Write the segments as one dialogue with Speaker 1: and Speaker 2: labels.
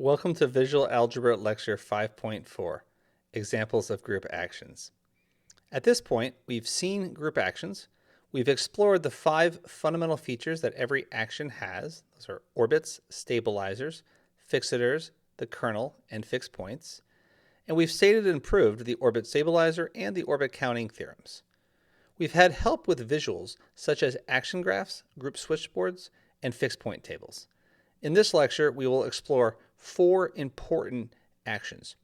Speaker 1: Welcome to Visual Algebra Lecture 5.4, Examples of Group Actions. At this point, we've seen group actions. We've explored the 5 fundamental features that every action has. Those are orbits, stabilizers, fixators, the kernel, and fixed points. And we've stated and proved the orbit stabilizer and the orbit counting theorems. We've had help with visuals such as action graphs, group switchboards, and fixed point tables. In this lecture, we will explore 4 important actions: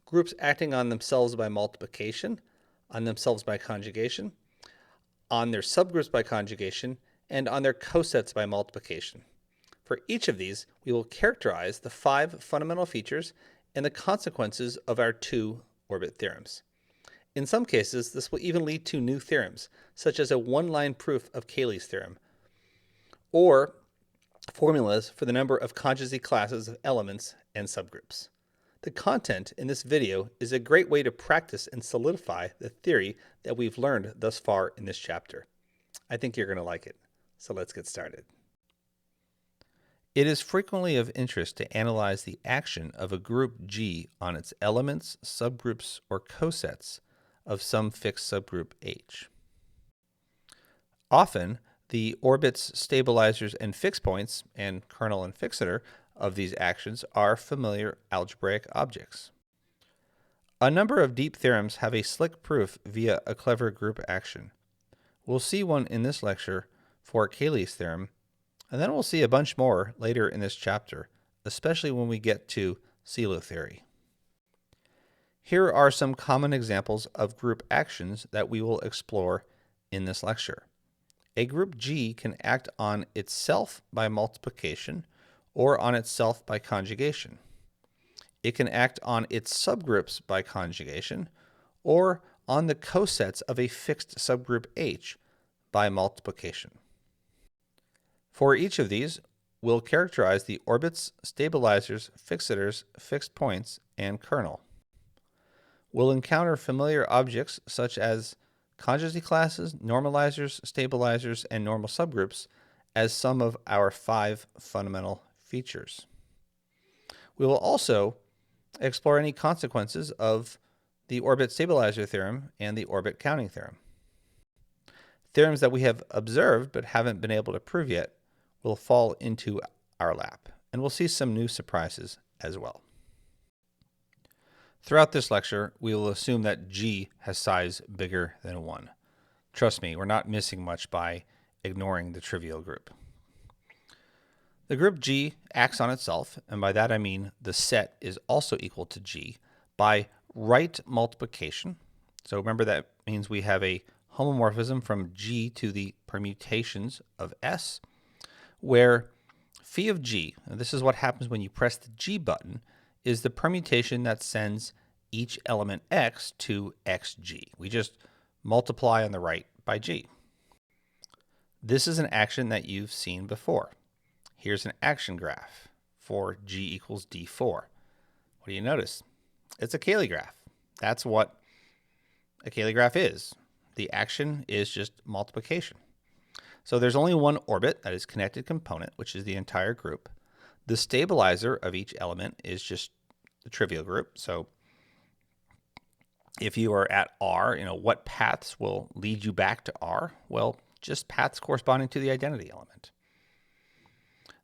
Speaker 1: groups acting on themselves by multiplication, on themselves by conjugation, on their subgroups by conjugation, and on their cosets by multiplication. For each of these, we will characterize the 5 fundamental features and the consequences of our 2 orbit theorems. In some cases, this will even lead to new theorems, such as a one-line proof of Cayley's theorem, or formulas for the number of conjugacy classes of elements and subgroups. The content in this video is a great way to practice and solidify the theory that we've learned thus far in this chapter. I think you're going to like it, so let's get started. It is frequently of interest to analyze the action of a group G on its elements, subgroups, or cosets of some fixed subgroup H. Often, the orbits, stabilizers, and fixed points, and kernel and fixator of these actions are familiar algebraic objects. A number of deep theorems have a slick proof via a clever group action. We'll see one in this lecture for Cayley's theorem, and then we'll see a bunch more later in this chapter, especially when we get to CELO theory. Here are some common examples of group actions that we will explore in this lecture. A group G can act on itself by multiplication or on itself by conjugation. It can act on its subgroups by conjugation or on the cosets of a fixed subgroup H by multiplication. For each of these, we'll characterize the orbits, stabilizers, fixators, fixed points, and kernel. We'll encounter familiar objects such as conjugacy classes, normalizers, stabilizers, and normal subgroups as some of our 5 fundamental features. We will also explore any consequences of the orbit stabilizer theorem and the orbit counting theorem. Theorems that we have observed but haven't been able to prove yet will fall into our lap, and we'll see some new surprises as well. Throughout this lecture, we will assume that G has size bigger than 1. Trust me, we're not missing much by ignoring the trivial group. The group G acts on itself, and by that I mean the set is also equal to G, by right multiplication. So remember that means we have a homomorphism from G to the permutations of S, where phi of G, and this is what happens when you press the G button, is the permutation that sends each element x to xg. We just multiply on the right by g. This is an action that you've seen before. Here's an action graph for g equals d4. What do you notice? It's a Cayley graph. That's what a Cayley graph is. The action is just multiplication. So there's only one orbit, that is connected component, which is the entire group. The stabilizer of each element is just the trivial group. So if you are at R, what paths will lead you back to R? Well, just paths corresponding to the identity element.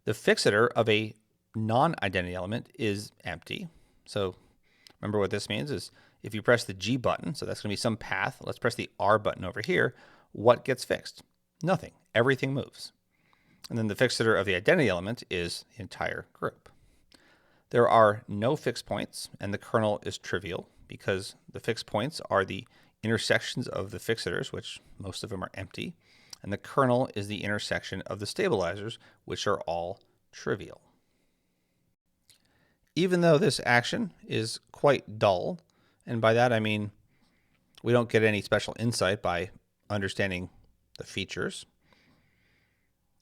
Speaker 1: The fixator of a non-identity element is empty. So remember what this means is if you press the G button, so that's going to be some path. Let's press the R button over here. What gets fixed? Nothing. Everything moves. And then the fixator of the identity element is the entire group. There are no fixed points, and the kernel is trivial because the fixed points are the intersections of the fixators, which most of them are empty, and the kernel is the intersection of the stabilizers, which are all trivial. Even though this action is quite dull, and by that I mean we don't get any special insight by understanding the features,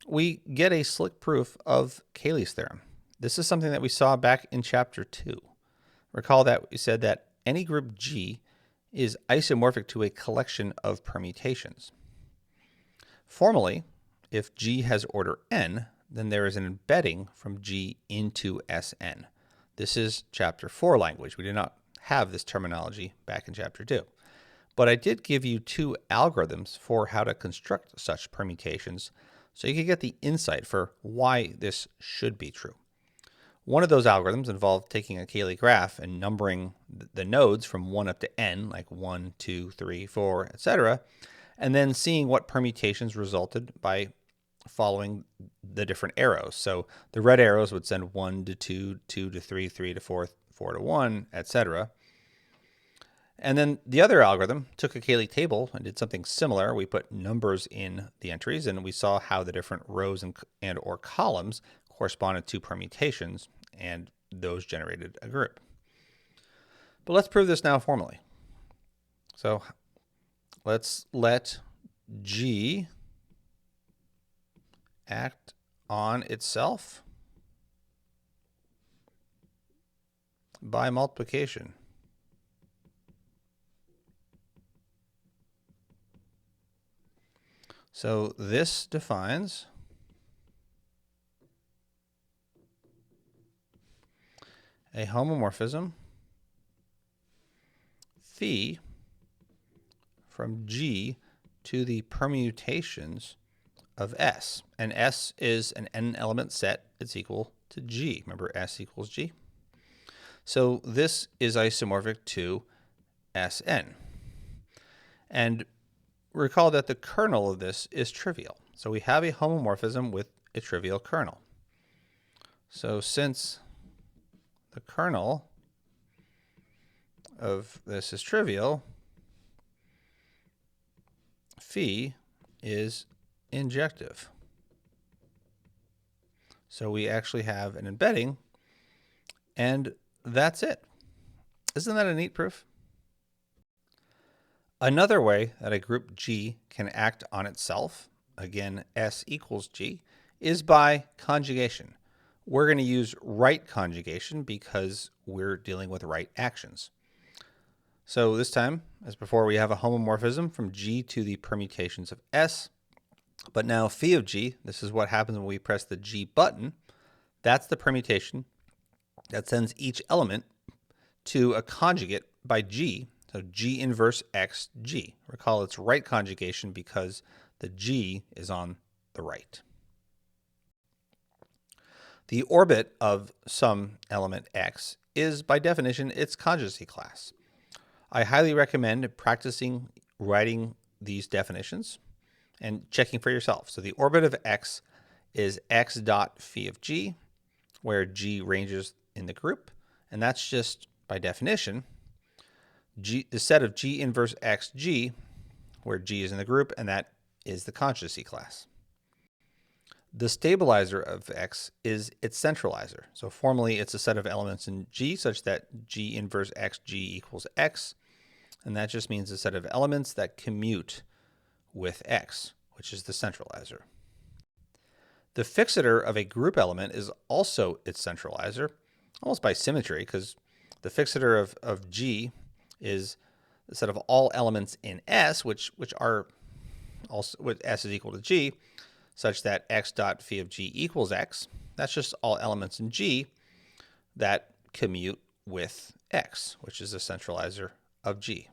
Speaker 1: we get a slick proof of Cayley's theorem. This is something that we saw back in chapter 2. Recall that we said that any group G is isomorphic to a collection of permutations. Formally, if G has order n, then there is an embedding from G into Sn. This is chapter 4 language. We did not have this terminology back in chapter 2. But I did give you 2 algorithms for how to construct such permutations so you can get the insight for why this should be true. One of those algorithms involved taking a Cayley graph and numbering the nodes from 1 up to n, like 1, 2, 3, 4, etc., and then seeing what permutations resulted by following the different arrows. So the red arrows would send 1 to 2, 2 to 3, 3 to 4, 4 to 1, etc. And then the other algorithm took a Cayley table and did something similar. We put numbers in the entries, and we saw how the different rows and or columns corresponded to permutations, and those generated a group. But let's prove this now formally. So let's let G act on itself by multiplication. So this defines a homomorphism phi from G to the permutations of S. And S is an n-element set. It's equal to G. Remember, S equals G. So this is isomorphic to Sn. And recall that the kernel of this is trivial. So we have a homomorphism with a trivial kernel. So since the kernel of this is trivial, phi is injective. So we actually have an embedding, and that's it. Isn't that a neat proof? Another way that a group G can act on itself, again, S equals G, is by conjugation. We're going to use right conjugation because we're dealing with right actions. So this time, as before, we have a homomorphism from G to the permutations of S. But now phi of G, this is what happens when we press the G button. That's the permutation that sends each element to a conjugate by G. So G inverse X G. Recall it's right conjugation because the G is on the right. The orbit of some element X is, by definition, its conjugacy class. I highly recommend practicing writing these definitions and checking for yourself. So the orbit of X is X dot phi of G, where G ranges in the group. And that's just, by definition, the set of G inverse X G, where G is in the group, and that is the conjugacy class. The stabilizer of X is its centralizer. So formally, it's a set of elements in G such that G inverse X G equals X. And that just means a set of elements that commute with X, which is the centralizer. The fixator of a group element is also its centralizer, almost by symmetry, because the fixator of G is the set of all elements in S, which are also, with S is equal to G, such that X dot phi of G equals X. That's just all elements in G that commute with X, which is the centralizer of G.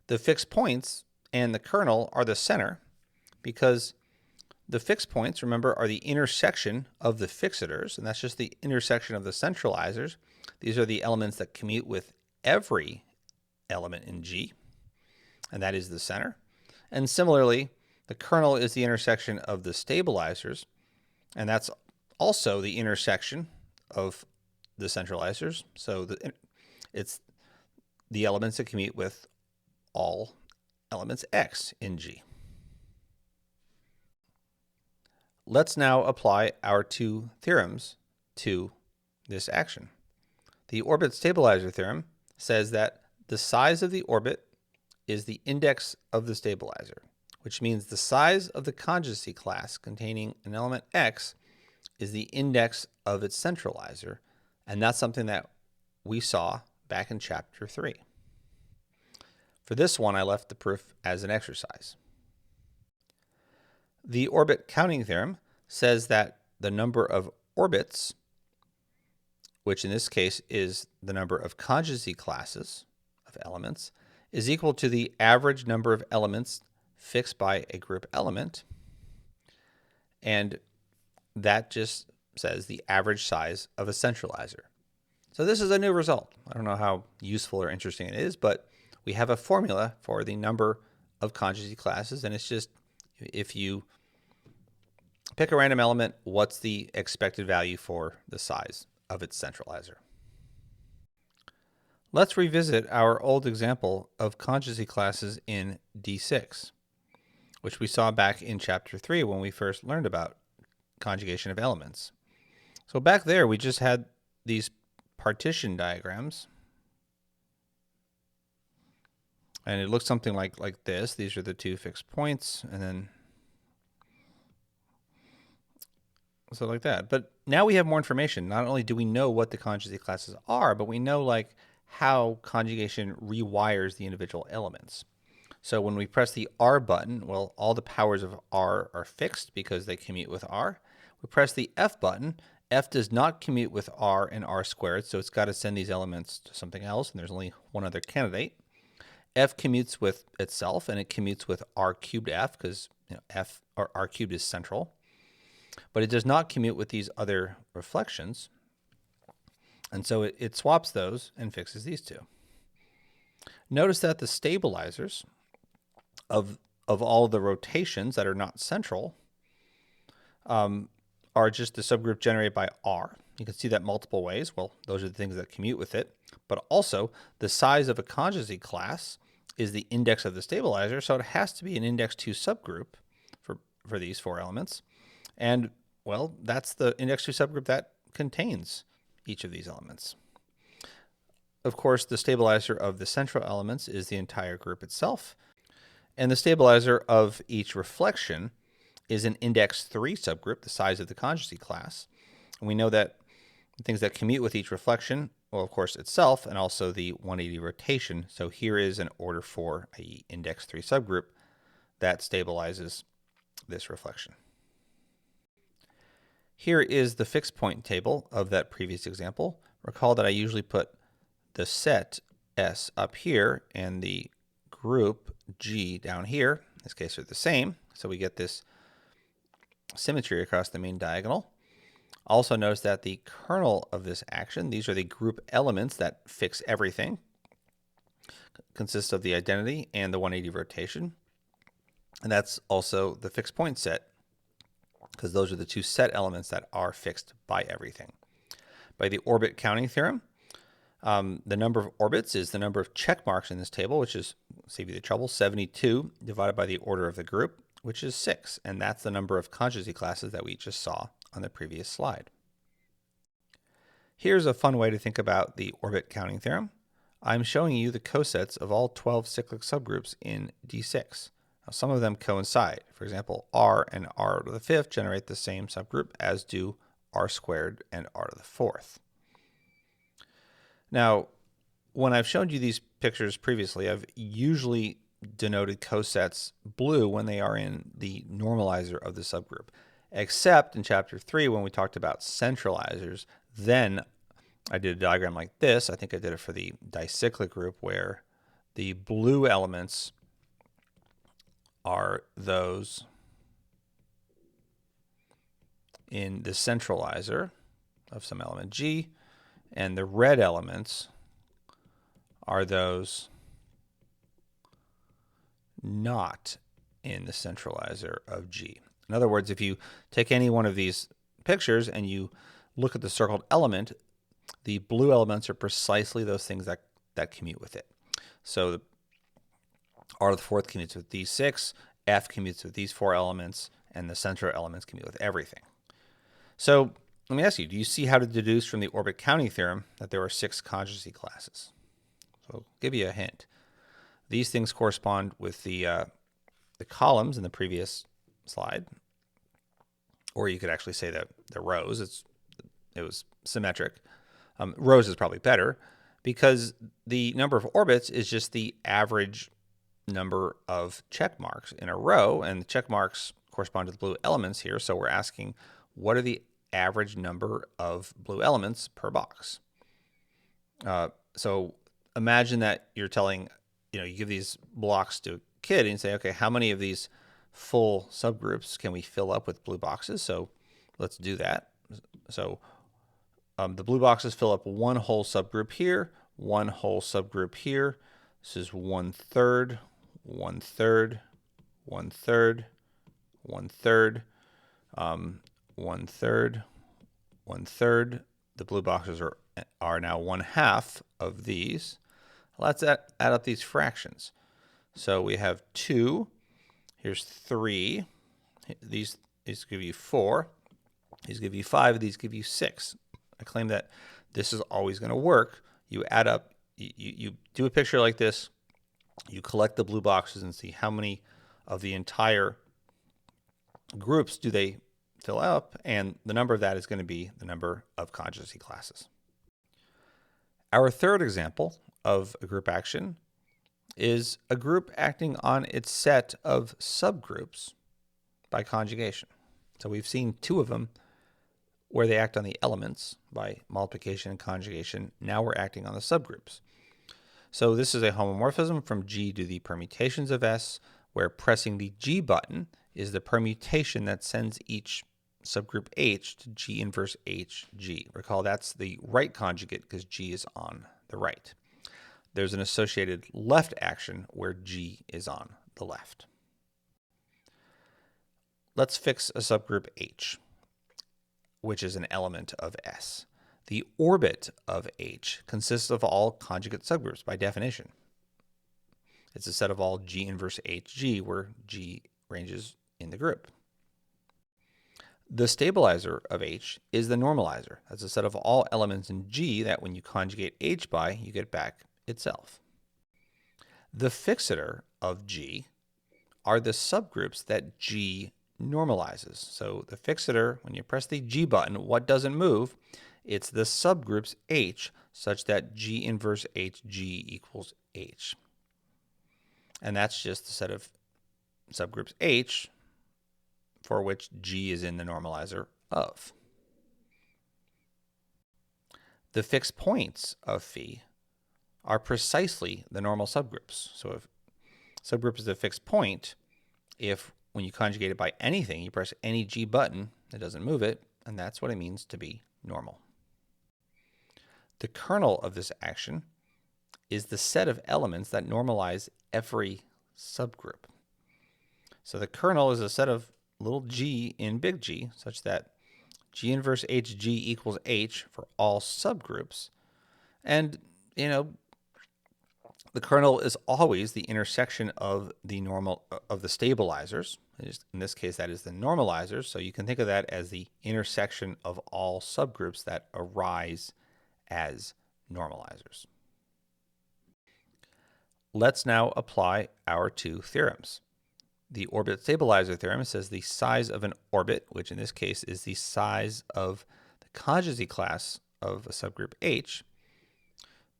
Speaker 1: The fixed points and the kernel are the center because the fixed points, remember, are the intersection of the fixators, and that's just the intersection of the centralizers. These are the elements that commute with every element in G, and that is the center. And similarly, the kernel is the intersection of the stabilizers, and that's also the intersection of the centralizers. So it's the elements that commute with all elements X in G. Let's now apply our 2 theorems to this action. The orbit stabilizer theorem says that the size of the orbit is the index of the stabilizer, which means the size of the conjugacy class containing an element X is the index of its centralizer, and that's something that we saw back in chapter 3. For this one, I left the proof as an exercise. The orbit counting theorem says that the number of orbits which in this case is the number of conjugacy classes of elements, is equal to the average number of elements fixed by a group element. And that just says the average size of a centralizer. So this is a new result. I don't know how useful or interesting it is, but we have a formula for the number of conjugacy classes, and it's just if you pick a random element, what's the expected value for the size of its centralizer? Let's revisit our old example of conjugacy classes in D₃, which we saw back in chapter 3 when we first learned about conjugation of elements. So back there, we just had these partition diagrams, and it looks something like this. These are the two fixed points, and then so like that. But now we have more information. Not only do we know what the conjugacy classes are, but we know like how conjugation rewires the individual elements. So when we press the R button, well, all the powers of R are fixed because they commute with R. We press the F button. F does not commute with R and R squared, so it's got to send these elements to something else, and there's only one other candidate. F commutes with itself, and it commutes with R cubed F because F or R cubed is central. But it does not commute with these other reflections, and so it swaps those and fixes these two. Notice that the stabilizers of all the rotations that are not central are just the subgroup generated by R. You can see that multiple ways. Well, those are the things that commute with it. But also, the size of a conjugacy class is the index of the stabilizer, so it has to be an index 2 subgroup for these four elements. And, well, that's the index 2 subgroup that contains each of these elements. Of course, the stabilizer of the central elements is the entire group itself. And the stabilizer of each reflection is an index 3 subgroup, the size of the conjugacy class. And we know that things that commute with each reflection, well, of course, itself, and also the 180 rotation. So here is an order 4, i.e. index 3 subgroup, that stabilizes this reflection. Here is the fixed point table of that previous example. Recall that I usually put the set S up here and the group G down here. In this case, they're the same. So we get this symmetry across the main diagonal. Also notice that the kernel of this action, these are the group elements that fix everything, consists of the identity and the 180 rotation. And that's also the fixed point set, because those are the two set elements that are fixed by everything. By the orbit counting theorem, the number of orbits is the number of check marks in this table, which is, save you the trouble, 72 divided by the order of the group, which is 6. And that's the number of conjugacy classes that we just saw on the previous slide. Here's a fun way to think about the orbit counting theorem. I'm showing you the cosets of all 12 cyclic subgroups in D₃. Now, some of them coincide. For example, R and R to the 5th generate the same subgroup, as do R squared and R to the 4th. Now, when I've shown you these pictures previously, I've usually denoted cosets blue when they are in the normalizer of the subgroup, except in chapter 3 when we talked about centralizers. Then I did a diagram like this. I think I did it for the dicyclic group, where the blue elements are those in the centralizer of some element G, and the red elements are those not in the centralizer of G. In other words, if you take any one of these pictures and you look at the circled element, the blue elements are precisely those things that commute with it. So the R to the 4th commutes with these 6, F commutes with these 4 elements, and the central elements commute with everything. So let me ask you, do you see how to deduce from the orbit counting theorem that there are 6 conjugacy classes? So I'll give you a hint. These things correspond with the columns in the previous slide, or you could actually say that the rows. It was symmetric. Rows is probably better, because the number of orbits is just the average number of check marks in a row, and the check marks correspond to the blue elements here. So we're asking, what are the average number of blue elements per box. So imagine that you're telling, you give these blocks to a kid and you say, okay, how many of these full subgroups can we fill up with blue boxes? So let's do that. So the blue boxes fill up one whole subgroup here, one whole subgroup here. This is 1/3, 1/3, 1/3, 1/3, 1/3, 1/3. The blue boxes are now 1/2 of these. Let's add up these fractions. So we have 2. Here's 3. These give you 4. These give you 5. These give you 6. I claim that this is always going to work. You add up, you do a picture like this, you collect the blue boxes and see how many of the entire groups do they fill up, and the number of that is going to be the number of conjugacy classes. Our third example of a group action is a group acting on its set of subgroups by conjugation. So we've seen 2 of them where they act on the elements by multiplication and conjugation. Now we're acting on the subgroups. So this is a homomorphism from G to the permutations of S, where pressing the G button is the permutation that sends each subgroup H to G inverse HG. Recall that's the right conjugate because G is on the right. There's an associated left action where G is on the left. Let's fix a subgroup H, which is an element of S. The orbit of H consists of all conjugate subgroups by definition. It's a set of all G inverse HG where G ranges in the group. The stabilizer of H is the normalizer. That's a set of all elements in G that when you conjugate H by, you get back itself. The fixator of G are the subgroups that G normalizes. So the fixator, when you press the G button, what doesn't move? It's the subgroups H such that G inverse HG equals H. And that's just the set of subgroups H for which G is in the normalizer of. The fixed points of phi are precisely the normal subgroups. So if subgroup is a fixed point, if when you conjugate it by anything, you press any G button, it doesn't move it, and that's what it means to be normal. The kernel of this action is the set of elements that normalize every subgroup. So the kernel is a set of little g in big G, such that G inverse HG equals H for all subgroups. And, the kernel is always the intersection of the stabilizers. In this case, that is the normalizers. So you can think of that as the intersection of all subgroups that arise as normalizers. Let's now apply our 2 theorems. The orbit stabilizer theorem says the size of an orbit, which in this case is the size of the conjugacy class of a subgroup H,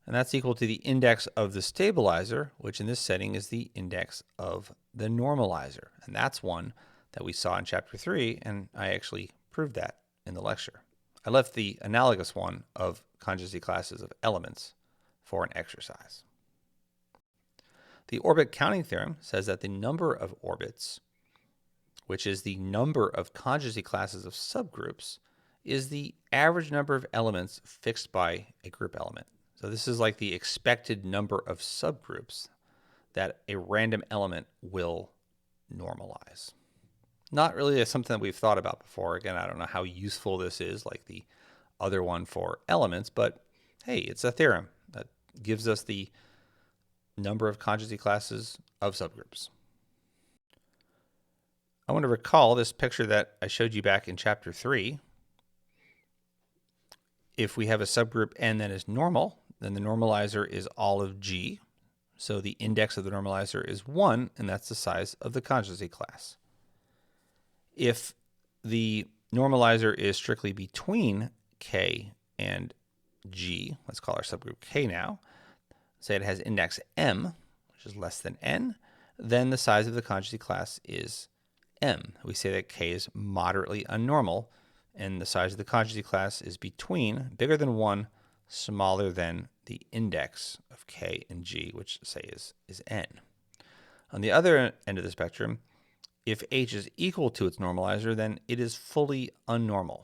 Speaker 1: and that's equal to the index of the stabilizer, which in this setting is the index of the normalizer. And that's one that we saw in chapter 3, and I actually proved that in the lecture. I left the analogous one of conjugacy classes of elements for an exercise. The orbit counting theorem says that the number of orbits, which is the number of conjugacy classes of subgroups, is the average number of elements fixed by a group element. So this is like the expected number of subgroups that a random element will normalize. Not really something that we've thought about before. Again, I don't know how useful this is like the other one for elements, but hey, it's a theorem that gives us the number of conjugacy classes of subgroups. I want to recall this picture that I showed you back in chapter 3. If we have a subgroup N that is normal, then the normalizer is all of G. So the index of the normalizer is 1, and that's the size of the conjugacy class. If the normalizer is strictly between K and G, let's call our subgroup K now, say it has index M, which is less than N, then the size of the conjugacy class is M. We say that K is moderately unnormal and the size of the conjugacy class is between, bigger than 1, smaller than the index of K and G, which say is n. On the other end of the spectrum, if H is equal to its normalizer, then it is fully unnormal.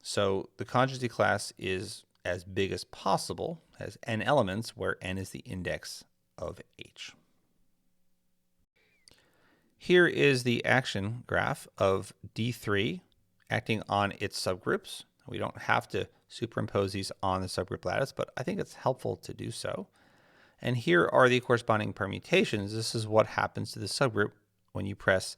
Speaker 1: So the conjugacy class is as big as possible, has n elements, where n is the index of H. Here is the action graph of D3 acting on its subgroups. We don't have to superimpose these on the subgroup lattice, but I think it's helpful to do so. And here are the corresponding permutations. This is what happens to the subgroup when you press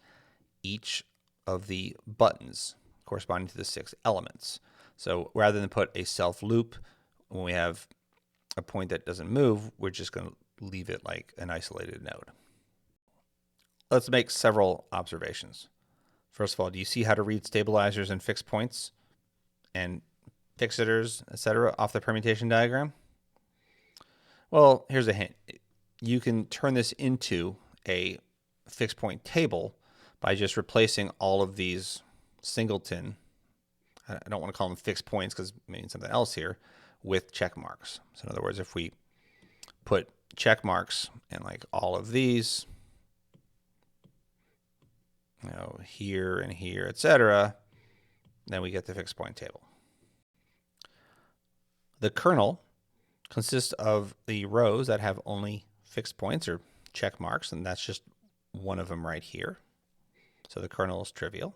Speaker 1: each of the buttons corresponding to the 6 elements. So rather than put a self loop when we have a point that doesn't move, we're just going to leave it like an isolated node. Let's make several observations. First of all, do you see how to read stabilizers and fixed points and fixitors, etc., off the permutation diagram? Well, here's a hint. You can turn this into a fixed point table by just replacing all of these singleton, I don't want to call them fixed points because it means something else here, with check marks. So in other words, if we put check marks in like all of these, here and here, etc., then we get the fixed point table. The kernel consists of the rows that have only fixed points or check marks, and that's just one of them right here. So the kernel is trivial.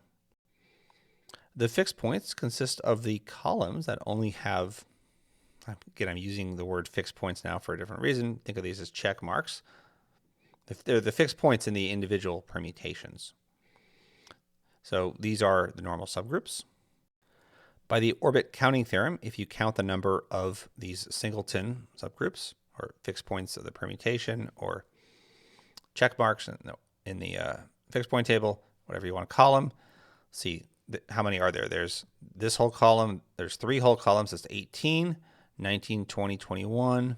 Speaker 1: The fixed points consist of the columns that only have, again, I'm using the word fixed points now for a different reason. Think of these as check marks. They're the fixed points in the individual permutations. So these are the normal subgroups. By the orbit counting theorem, if you count the number of these singleton subgroups or fixed points of the permutation or check marks in the fixed point table, whatever you want to call them, see how many are there. There's this whole column. There's 3 whole columns. That's 18, 19, 20, 21,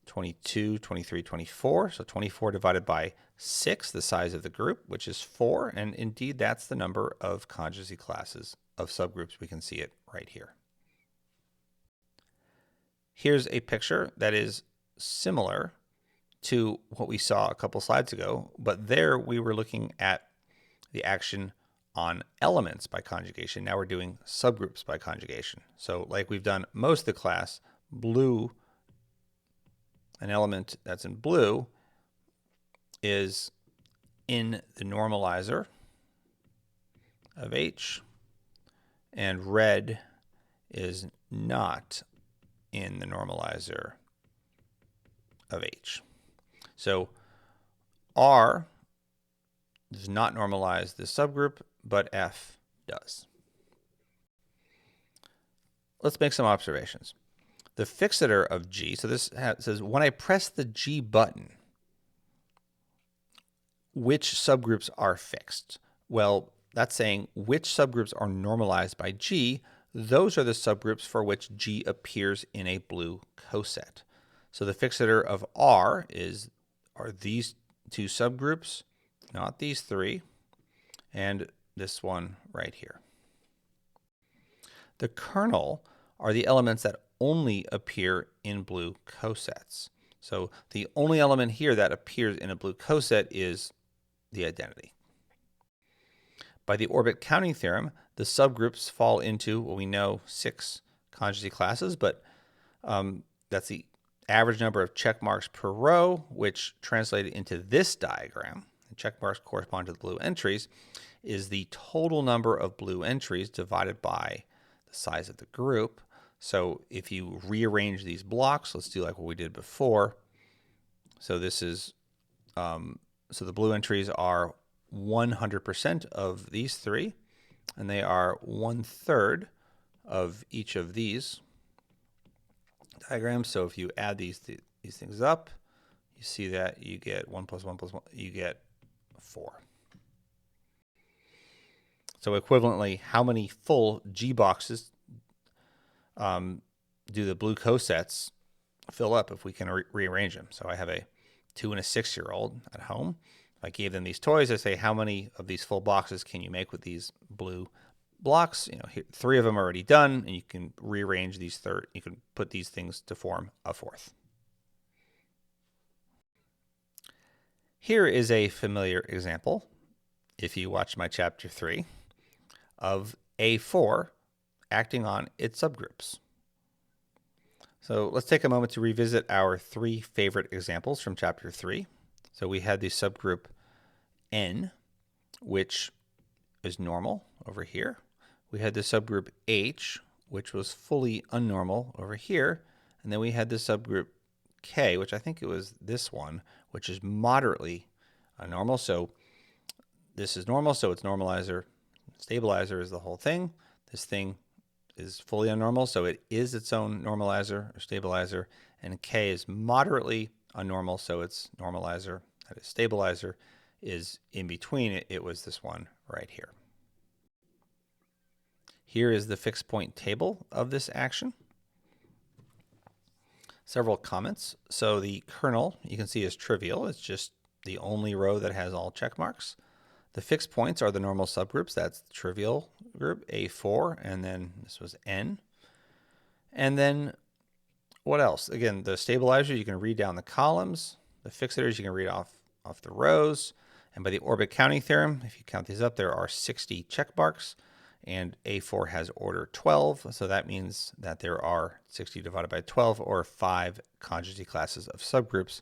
Speaker 1: 22, 23, 24. So 24 divided by 6, the size of the group, which is 4. And indeed, that's the number of conjugacy classes of subgroups. We can see it right here. Here's a picture that is similar to what we saw a couple slides ago, but there we were looking at the action on elements by conjugation. Now we're doing subgroups by conjugation. So like we've done most of the class, blue, an element that's in blue is in the normalizer of H, and red is not in the normalizer of H. So R does not normalize this subgroup, but F does. Let's make some observations. The fixitor of G, so this says when I press the G button, which subgroups are fixed? Well, that's saying which subgroups are normalized by G. Those are the subgroups for which G appears in a blue coset. So the fixitor of R are these 2 subgroups, not these 3, and this one right here. The kernel are the elements that only appear in blue cosets. So the only element here that appears in a blue coset is the identity. By the orbit counting theorem, the subgroups fall into what we know 6 conjugacy classes, but that's the average number of check marks per row, which translated into this diagram, the check marks correspond to the blue entries, is the total number of blue entries divided by the size of the group. So if you rearrange these blocks, let's do like what we did before. So this is, so the blue entries are 100% of these 3, and they are 1/3 of each of these diagrams. So if you add these things up, you see that you get 1 + 1 + 1, you get 4. So equivalently, how many full G boxes do the blue cosets fill up if we can rearrange them? So I have a 2- and 6-year-old at home. If I gave them these toys, I say, how many of these full boxes can you make with these blue blocks. Here, 3 of them are already done, and you can rearrange these third. You can put these things to form a fourth. Here is a familiar example, if you watch my chapter 3, of A4 acting on its subgroups. So let's take a moment to revisit our 3 favorite examples from chapter 3. So we had the subgroup N, which is normal over here. We had the subgroup H, which was fully unnormal over here. And then we had the subgroup K, which I think it was this one, which is moderately normal. So this is normal, so it's normalizer. Stabilizer is the whole thing. This thing is fully unnormal, so it is its own normalizer or stabilizer. And K is moderately unnormal, so its normalizer, that is stabilizer, is in between it. It was this one right here. Here is the fixed point table of this action. Several comments. So the kernel, you can see, is trivial. It's just the only row that has all check marks. The fixed points are the normal subgroups. That's the trivial group, A4, and then this was N. And then what else? Again, the stabilizer, you can read down the columns. The fixators, you can read off the rows. And by the orbit counting theorem, if you count these up, there are 60 check marks. And A4 has order 12, so that means that there are 60 divided by 12, or 5 conjugacy classes of subgroups,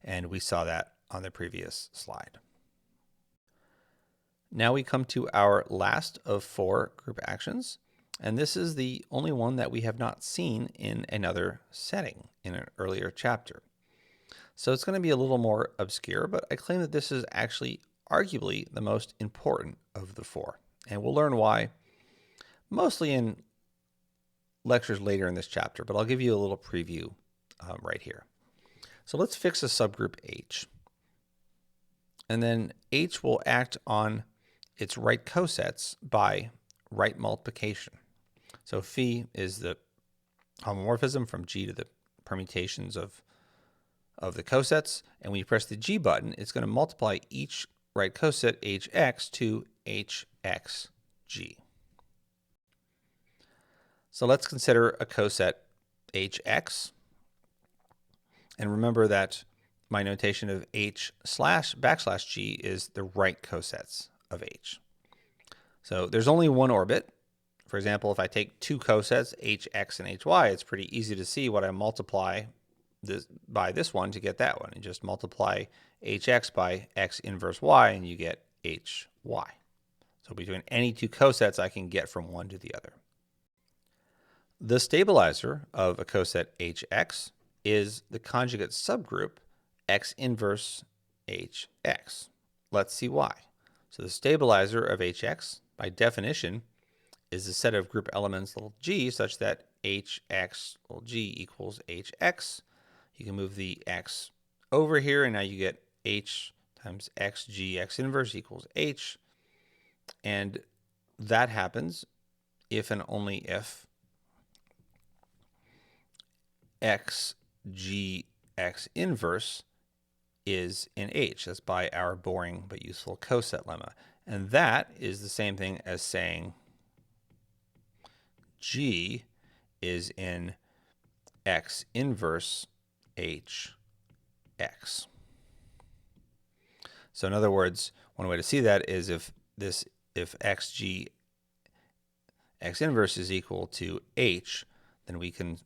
Speaker 1: and we saw that on the previous slide. Now we come to our last of 4 group actions, and this is the only one that we have not seen in another setting in an earlier chapter. So it's going to be a little more obscure, but I claim that this is actually arguably the most important of the 4, and we'll learn why mostly in lectures later in this chapter, but I'll give you a little preview right here. So let's fix a subgroup H. And then H will act on its right cosets by right multiplication. So phi is the homomorphism from G to the permutations of the cosets. And when you press the G button, it's going to multiply each right coset HX to HXG. So let's consider a coset HX. And remember that my notation of H/\G is the right cosets of H. So there's only one orbit. For example, if I take 2 cosets, HX and HY, it's pretty easy to see what I multiply by this one to get that one. You just multiply HX by X inverse Y and you get HY. So between any 2 cosets, I can get from one to the other. The stabilizer of a coset HX is the conjugate subgroup X inverse HX. Let's see why. So the stabilizer of HX, by definition, is the set of group elements little g such that HX little g equals HX. You can move the X over here, and now you get H times XG X inverse equals H. And that happens if and only if XG X inverse is in H. That's by our boring but useful coset lemma. And that is the same thing as saying G is in X inverse HX. So in other words, one way to see that is if XG X inverse is equal to H, then we can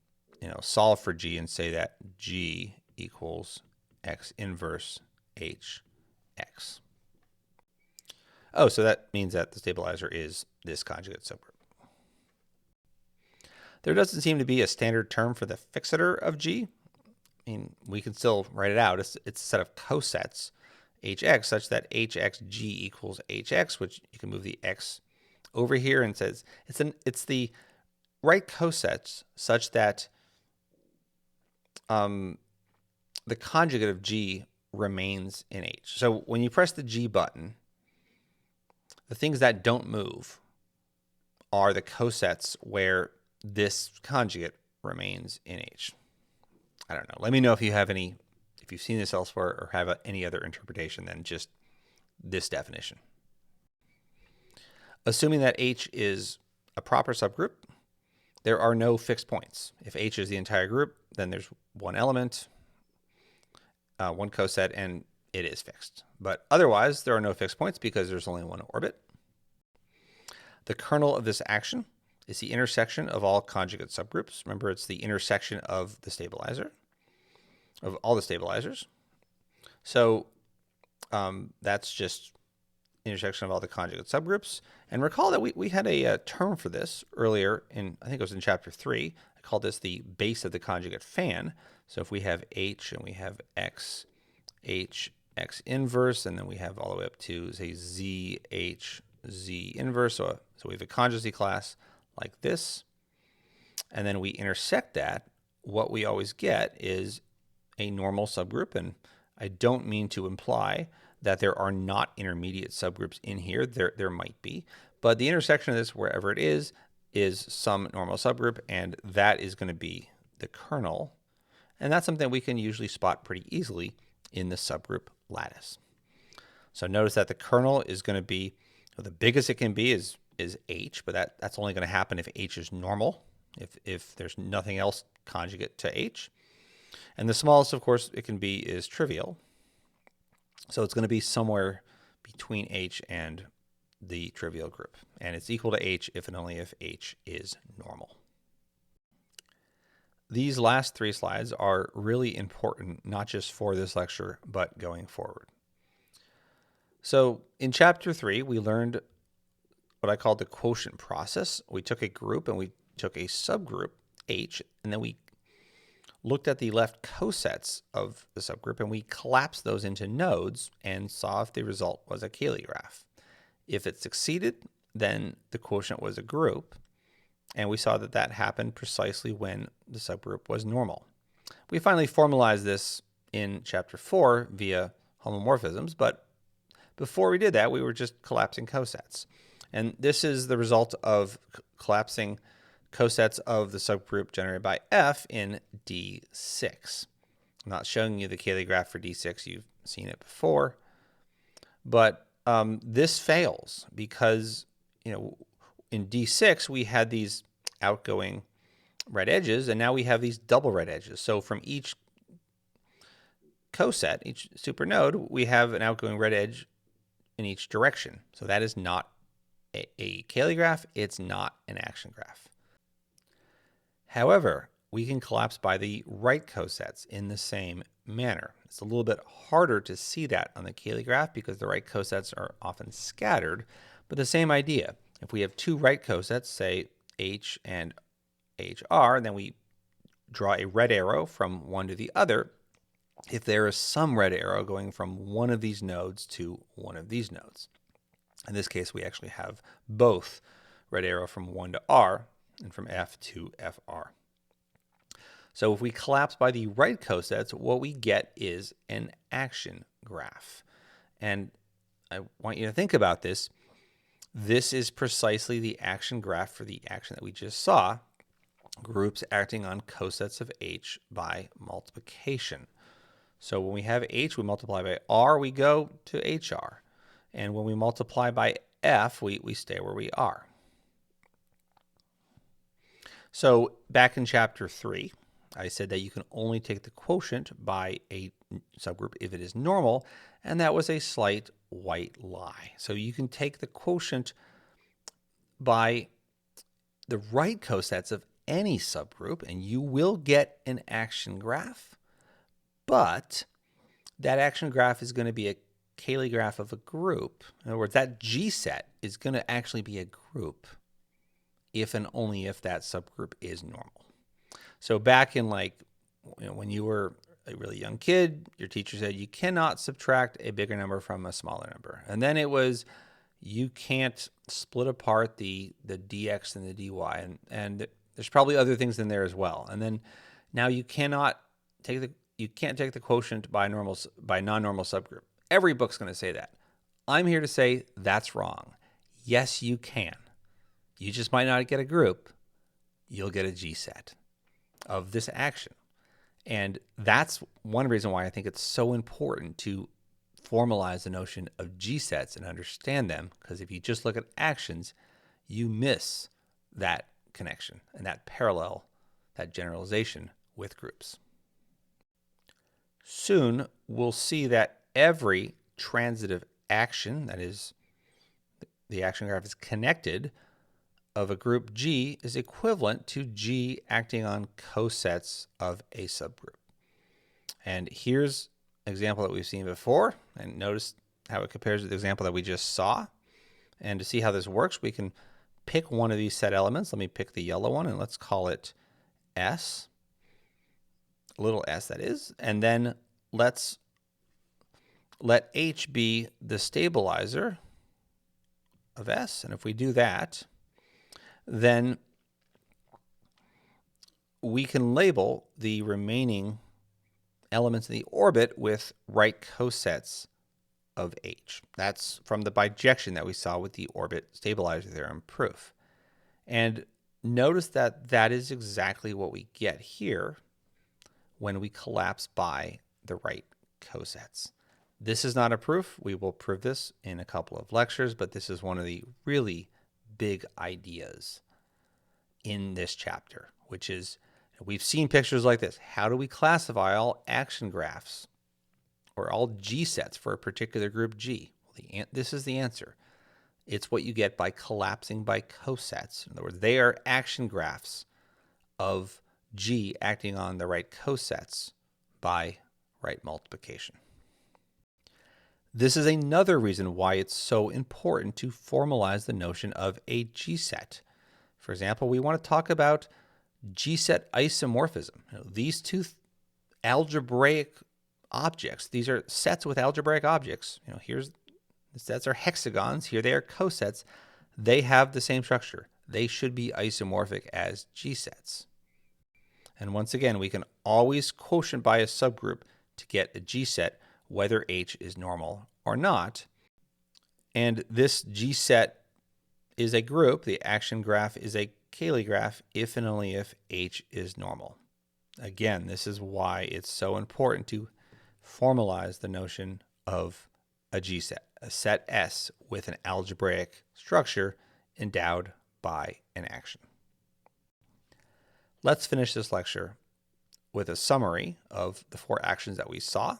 Speaker 1: solve for G and say that G equals X inverse HX. Oh, so that means that the stabilizer is this conjugate subgroup. There doesn't seem to be a standard term for the fixator of G. I mean, we can still write it out. It's a set of cosets HX such that HXG equals HX, which you can move the X over here and says it's the right cosets such that the conjugate of G remains in H. So when you press the G button, the things that don't move are the cosets where this conjugate remains in H. I don't know. Let me know if you've seen this elsewhere or have any other interpretation than just this definition. Assuming that H is a proper subgroup, there are no fixed points. If H is the entire group, then there's one element, one coset, and it is fixed. But otherwise, there are no fixed points because there's only one orbit. The kernel of this action is the intersection of all conjugate subgroups. Remember, it's the intersection of the stabilizer, of all the stabilizers. So that's just intersection of all the conjugate subgroups. And recall that we had a term for this earlier in, I think it was in chapter 3. I called this the base of the conjugate fan. So if we have H and we have X, H, X inverse, and then we have all the way up to, say, Z, H, Z inverse. So we have a conjugacy class like this. And then we intersect that. What we always get is a normal subgroup. And I don't mean to imply that there are not intermediate subgroups in here. There might be. But the intersection of this, wherever it is some normal subgroup, and that is going to be the kernel. And that's something we can usually spot pretty easily in the subgroup lattice. So notice that the kernel is going to be, well, the biggest it can be is H, but that's only going to happen if H is normal, if there's nothing else conjugate to H. And the smallest, of course, it can be is trivial. So it's going to be somewhere between H and the trivial group. And it's equal to H if and only if H is normal. These last 3 slides are really important, not just for this lecture, but going forward. So in chapter 3, we learned what I call the quotient process. We took a group and we took a subgroup, H, and then we looked at the left cosets of the subgroup and we collapsed those into nodes and saw if the result was a Cayley graph. If it succeeded, then the quotient was a group, and we saw that that happened precisely when the subgroup was normal. We finally formalized this in chapter 4 via homomorphisms, but before we did that, we were just collapsing cosets. And this is the result of collapsing cosets of the subgroup generated by F in D₃. I'm not showing you the Cayley graph for D₃. You've seen it before. But this fails because, in D₃, we had these outgoing red edges, and now we have these double red edges. So from each coset, each supernode, we have an outgoing red edge in each direction. So that is not a Cayley graph. It's not an action graph. However, we can collapse by the right cosets in the same manner. It's a little bit harder to see that on the Cayley graph because the right cosets are often scattered, but the same idea. If we have 2 right cosets, say H and HR, and then we draw a red arrow from one to the other, if there is some red arrow going from one of these nodes to one of these nodes. In this case, we actually have both red arrow from 1 to R and from F to FR. So if we collapse by the right cosets, what we get is an action graph. And I want you to think about this. This is precisely the action graph for the action that we just saw, groups acting on cosets of H by multiplication. So when we have H, we multiply by R, we go to HR. And when we multiply by F, we stay where we are. So back in chapter 3, I said that you can only take the quotient by a subgroup if it is normal, and that was a slight white lie. So you can take the quotient by the right cosets of any subgroup, and you will get an action graph, but that action graph is going to be a Cayley graph of a group. In other words, that G set is going to actually be a group if and only if that subgroup is normal. So back in when you were a really young kid, your teacher said you cannot subtract a bigger number from a smaller number. And then it was you can't split apart the dx and the dy. And there's probably other things in there as well. And then now you can't take the quotient by non-normal subgroup. Every book's going to say that. I'm here to say that's wrong. Yes, you can. You just might not get a group. You'll get a G set of this action. And that's one reason why I think it's so important to formalize the notion of G-sets and understand them, because if you just look at actions, you miss that connection and that parallel, that generalization with groups. Soon, we'll see that every transitive action, that is, the action graph is connected, of a group G is equivalent to G acting on cosets of a subgroup. And here's an example that we've seen before, and notice how it compares to the example that we just saw. And to see how this works, we can pick one of these set elements. Let me pick the yellow one, and let's call it S, little s that is, and then let's let H be the stabilizer of S. And if we do that, then we can label the remaining elements of the orbit with right cosets of H. That's from the bijection that we saw with the orbit stabilizer theorem proof. And notice that that is exactly what we get here when we collapse by the right cosets. This is not a proof. We will prove this in a couple of lectures, but this is one of the really big ideas in this chapter, which is, we've seen pictures like this. How do we classify all action graphs or all G sets for a particular group G? Well, this is the answer. It's what you get by collapsing by cosets. In other words, they are action graphs of G acting on the right cosets by right multiplication. This is another reason why it's so important to formalize the notion of a G-set. For example, we want to talk about G-set isomorphism. These two algebraic objects, these are sets with algebraic objects. Here's the sets are hexagons, here they are cosets. They have the same structure. They should be isomorphic as G-sets. And once again, we can always quotient by a subgroup to get a G-set, whether H is normal or not. And this G-set is a group. The action graph is a Cayley graph if and only if H is normal. Again, this is why it's so important to formalize the notion of a G-set, a set S with an algebraic structure endowed by an action. Let's finish this lecture with a summary of the four actions that we saw.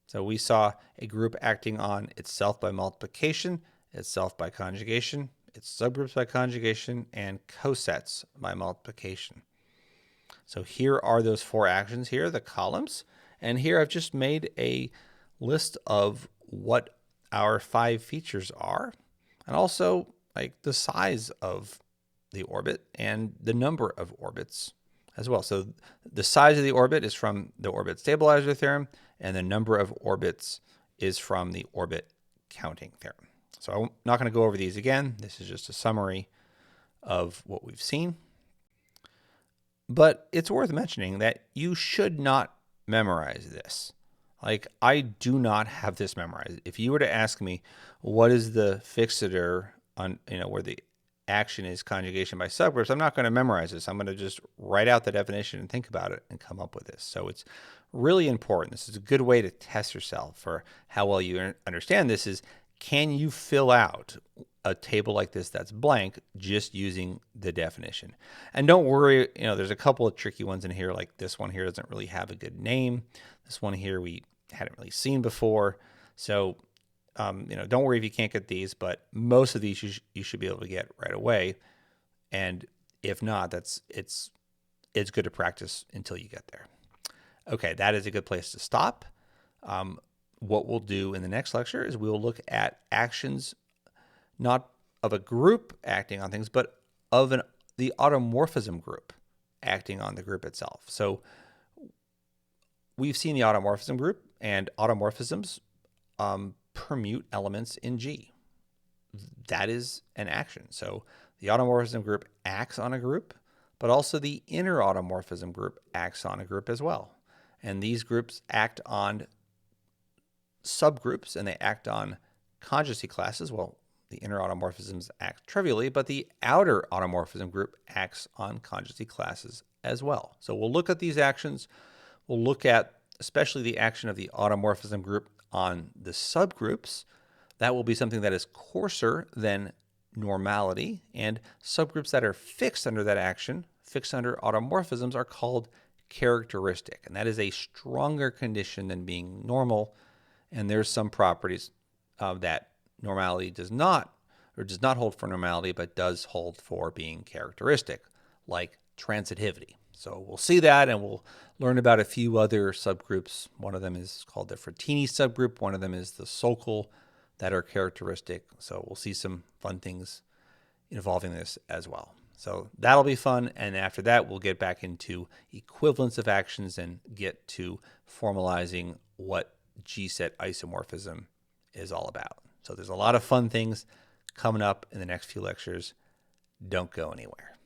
Speaker 1: So we saw a group acting on itself by multiplication, itself by conjugation, its subgroups by conjugation, and cosets by multiplication. So here are those four actions here, the columns. And here I've just made a list of what our 5 features are, and also like the size of the orbit and the number of orbits as well. So the size of the orbit is from the orbit stabilizer theorem, and the number of orbits is from the orbit counting theorem. So I'm not going to go over these again. This is just a summary of what we've seen. But it's worth mentioning that you should not memorize this. Like, I do not have this memorized. If you were to ask me, what is the fixator on, where the action is conjugation by subgroups, I'm not going to memorize this. I'm going to just write out the definition and think about it and come up with this. So it's really important. This is a good way to test yourself for how well you understand this is, can you fill out a table like this that's blank just using the definition? And don't worry, there's a couple of tricky ones in here, like this one here doesn't really have a good name. This one here we hadn't really seen before. So, don't worry if you can't get these, but most of these you should be able to get right away. And if not, it's good to practice until you get there. Okay, that is a good place to stop. What we'll do in the next lecture is we'll look at actions not of a group acting on things, but of the automorphism group acting on the group itself. So we've seen the automorphism group, and automorphisms permute elements in G. That is an action. So the automorphism group acts on a group, but also the inner automorphism group acts on a group as well. And these groups act on subgroups, and they act on conjugacy classes. Well, the inner automorphisms act trivially, but the outer automorphism group acts on conjugacy classes as well. So we'll look at these actions. We'll look at especially the action of the automorphism group on the subgroups, that will be something that is coarser than normality, and subgroups that are fixed under that action, fixed under automorphisms, are called characteristic, and that is a stronger condition than being normal. And there's some properties that normality does not hold for normality, but does hold for being characteristic, like transitivity. So we'll see that, and we'll learn about a few other subgroups. One of them is called the Frattini subgroup. One of them is the Sokal, that are characteristic. So we'll see some fun things involving this as well. So that'll be fun. And after that, we'll get back into equivalence of actions and get to formalizing what G-set isomorphism is all about. So there's a lot of fun things coming up in the next few lectures. Don't go anywhere.